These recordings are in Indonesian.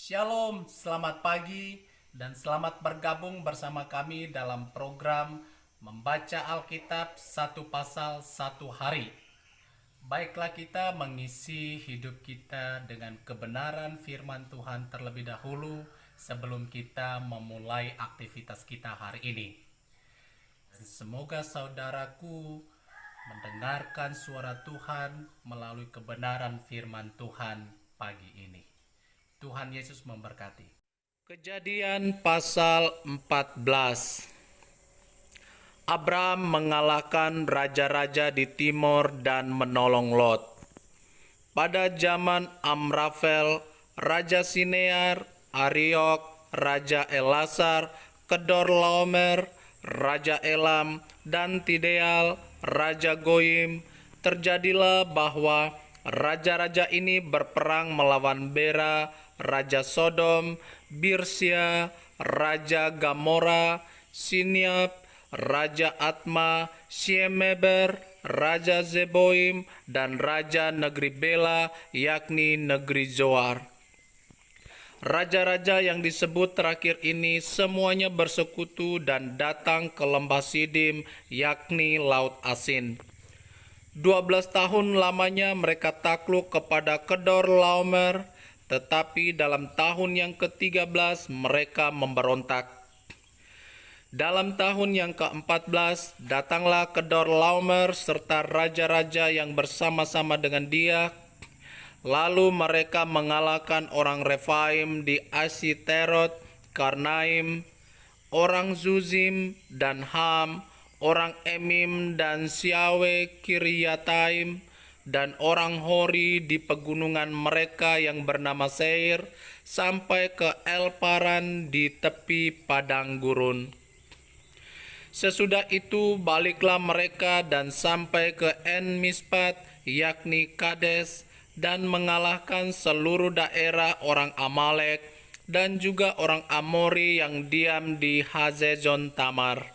Shalom, selamat pagi dan selamat bergabung bersama kami dalam program Membaca Alkitab satu pasal satu hari. Baiklah kita mengisi hidup kita dengan kebenaran firman Tuhan terlebih dahulu sebelum kita memulai aktivitas kita hari ini. Semoga saudaraku mendengarkan suara Tuhan melalui kebenaran firman Tuhan pagi ini. Tuhan Yesus memberkati. Kejadian pasal 14. Abram mengalahkan raja-raja di timur dan menolong Lot. Pada zaman Amrafel, Raja Sinear, Ariok, Raja Elasar, Kedorlaomer, Raja Elam, dan Tideal, Raja Goyim, terjadilah bahwa raja-raja ini berperang melawan Bera, Raja Sodom, Birsia, Raja Gamora, Siniap, Raja Atma, Siemeber, Raja Zeboim, dan Raja negeri Bela, yakni negeri Zoar. Raja-raja yang disebut terakhir ini semuanya bersekutu dan datang ke lembah Sidim, yakni Laut Asin. 12 tahun lamanya mereka takluk kepada Kedorlaomer, tetapi dalam tahun yang ke-13 mereka memberontak. Dalam tahun yang ke-14 datanglah Kedorlaomer serta raja-raja yang bersama-sama dengan dia. Lalu mereka mengalahkan orang Refaim di Asiterot, Karnaim, orang Zuzim dan Ham, orang Emim dan Siawe Kiryataim, dan orang Hori di pegunungan mereka yang bernama Seir, sampai ke Elparan di tepi padang gurun. Sesudah itu baliklah mereka dan sampai ke En Mispat, yakni Kades, dan mengalahkan seluruh daerah orang Amalek dan juga orang Amori yang diam di Hazezon Tamar.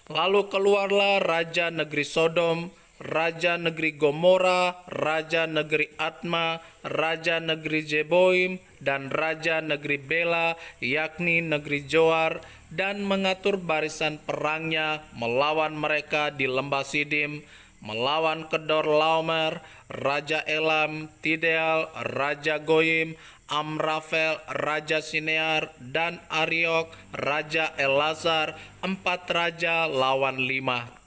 Lalu keluarlah raja negeri Sodom, raja negeri Gomora, raja negeri Atma, raja negeri Zeboim, dan raja negeri Bela, yakni negeri Zoar, dan mengatur barisan perangnya melawan mereka di lembah Sidim, melawan Kedorlaomer, Raja Elam, Tideal, Raja Goyim, Amrafel, Raja Sinear, dan Ariok, Raja Elasar, 4 raja lawan 5.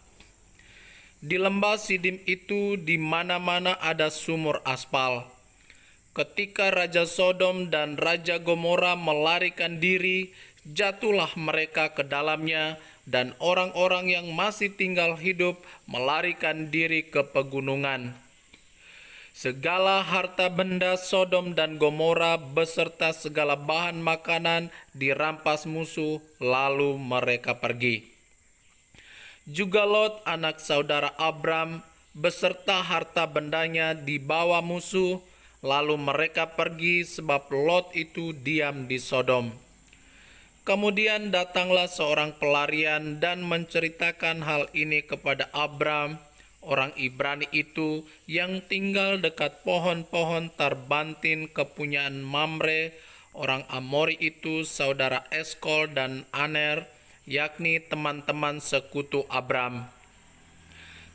Di lembah Sidim itu di mana-mana ada sumur aspal. Ketika Raja Sodom dan Raja Gomora melarikan diri, jatuhlah mereka ke dalamnya, dan orang-orang yang masih tinggal hidup melarikan diri ke pegunungan. Segala harta benda Sodom dan Gomora beserta segala bahan makanan dirampas musuh, lalu mereka pergi. Juga Lot anak saudara Abram beserta harta bendanya dibawa musuh, lalu mereka pergi sebab Lot itu diam di Sodom. Kemudian datanglah seorang pelarian dan menceritakan hal ini kepada Abram, orang Ibrani itu yang tinggal dekat pohon-pohon tarbantin kepunyaan Mamre, orang Amori itu saudara Eskol dan Aner, yakni teman-teman sekutu Abram.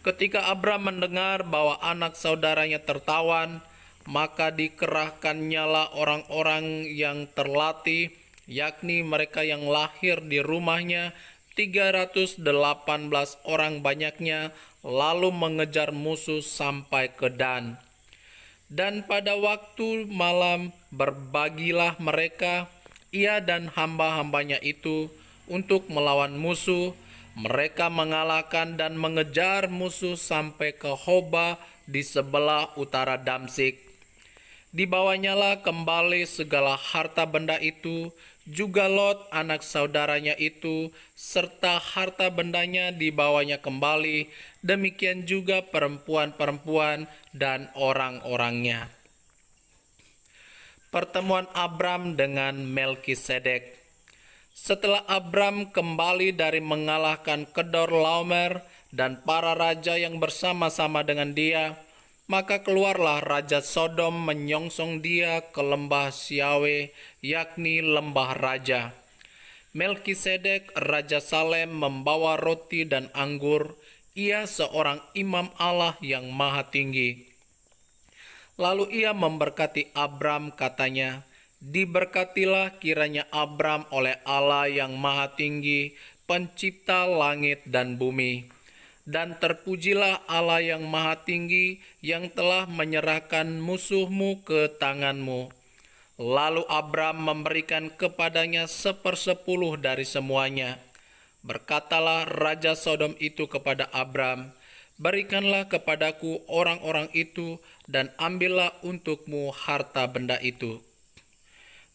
Ketika Abram mendengar bahwa anak saudaranya tertawan, maka dikerahkannyalah orang-orang yang terlatih, yakni mereka yang lahir di rumahnya, 318 orang banyaknya, lalu mengejar musuh sampai ke Dan. Dan pada waktu malam berbagilah mereka, ia dan hamba-hambanya itu, untuk melawan musuh. Mereka mengalahkan dan mengejar musuh sampai ke Hoba di sebelah utara Damsik. Dibawanyalah kembali segala harta benda itu, juga Lot anak saudaranya itu, serta harta bendanya dibawanya kembali, demikian juga perempuan-perempuan dan orang-orangnya. Pertemuan Abram dengan Melkisedek. Setelah Abram kembali dari mengalahkan Kedorlaomer dan para raja yang bersama-sama dengan dia, Maka keluarlah Raja Sodom menyongsong dia ke lembah Siawe, yakni lembah raja. Melkisedek Raja Salem membawa roti dan anggur. Ia seorang imam Allah yang maha tinggi. Lalu ia memberkati Abram, katanya, "Diberkatilah kiranya Abram oleh Allah yang maha tinggi, pencipta langit dan bumi. Dan terpujilah Allah yang maha tinggi yang telah menyerahkan musuhmu ke tanganmu." Lalu Abram memberikan kepadanya 1/10 dari semuanya. Berkatalah Raja Sodom itu kepada Abram, "Berikanlah kepadaku orang-orang itu dan ambillah untukmu harta benda itu."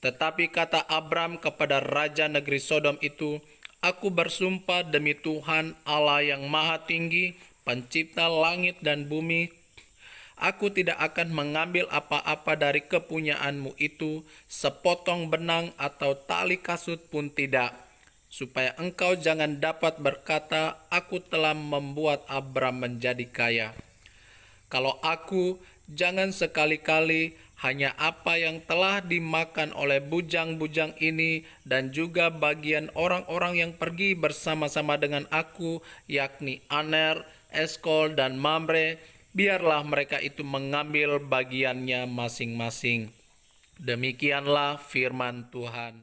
Tetapi kata Abram kepada Raja negeri Sodom itu, "Aku bersumpah demi Tuhan Allah yang maha tinggi, pencipta langit dan bumi, aku tidak akan mengambil apa-apa dari kepunyaanmu itu, sepotong benang atau tali kasut pun tidak, supaya engkau jangan dapat berkata, 'Aku telah membuat Abram menjadi kaya.' Kalau aku, jangan sekali-kali hanya apa yang telah dimakan oleh bujang-bujang ini dan juga bagian orang-orang yang pergi bersama-sama dengan aku, yakni Aner, Eskol, dan Mamre, biarlah mereka itu mengambil bagiannya masing-masing." Demikianlah firman Tuhan.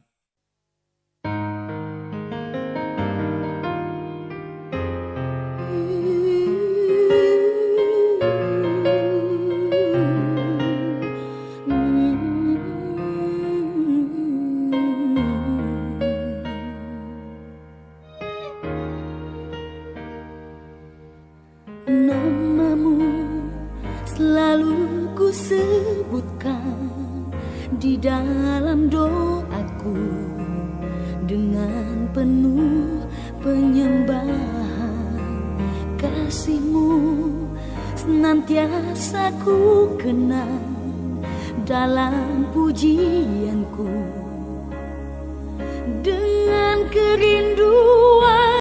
Namamu selalu ku sebutkan di dalam doaku, dengan penuh penyembahan. Kasih-Mu senantiasa ku kenang dalam pujianku. Dengan kerinduan